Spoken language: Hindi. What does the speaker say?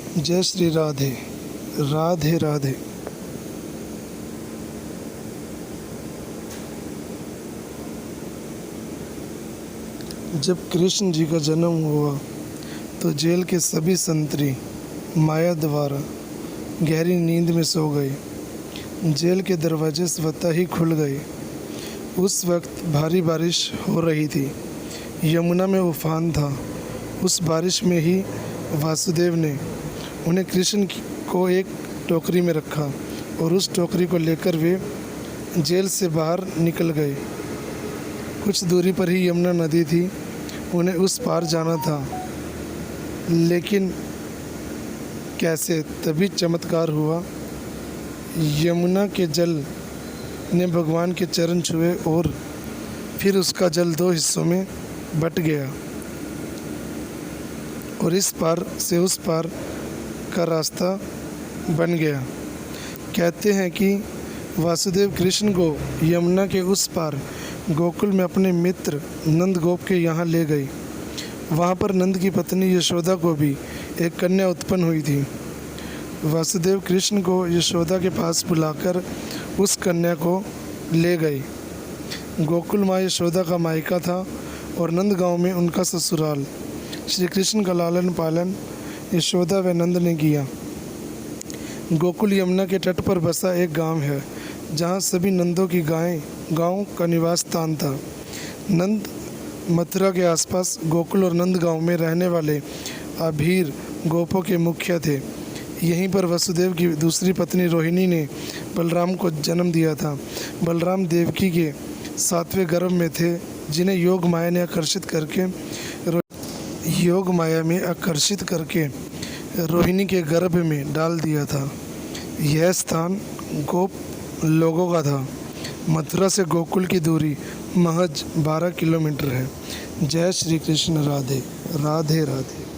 जय श्री राधे। राधे राधे। जब कृष्ण जी का जन्म हुआ तो जेल के सभी संतरी माया द्वारा गहरी नींद में सो गए। जेल के दरवाजे स्वतः ही खुल गए। उस वक्त भारी बारिश हो रही थी। यमुना में उफान था। उस बारिश में ही वासुदेव ने उन्हें कृष्ण को एक टोकरी में रखा और उस टोकरी को लेकर वे जेल से बाहर निकल गए। कुछ दूरी पर ही यमुना नदी थी। उन्हें उस पार जाना था, लेकिन कैसे? तभी चमत्कार हुआ। यमुना के जल ने भगवान के चरण छुए और फिर उसका जल दो हिस्सों में बट गया और इस पार से उस पार का रास्ता बन गया। कहते हैं कि वासुदेव कृष्ण को यमुना के उस पार गोकुल में अपने मित्र नंद गोप के यहाँ ले गए। वहाँ पर नंद की पत्नी यशोदा को भी एक कन्या उत्पन्न हुई थी। वासुदेव कृष्ण को यशोदा के पास बुलाकर उस कन्या को ले गए। गोकुल माँ यशोदा का मायका था और नंद गांव में उनका ससुराल। श्री कृष्ण का लालन पालन यशोदा व नंद ने किया। गोकुल यमुना के तट पर बसा एक गांव है, जहां सभी नंदों की गांव का निवास स्थान था। नंद मथुरा के आसपास गोकुल और नंद गांव में रहने वाले अभीर गोपों के मुखिया थे। यहीं पर वसुदेव की दूसरी पत्नी रोहिणी ने बलराम को जन्म दिया था। बलराम देवकी के 7वें गर्भ में थे, जिन्हें योग माया में आकर्षित करके रोहिणी के गर्भ में डाल दिया था। यह स्थान गोप लोगों का था। मथुरा से गोकुल की दूरी महज 12 किलोमीटर है। जय श्री कृष्ण। राधे राधे राधे।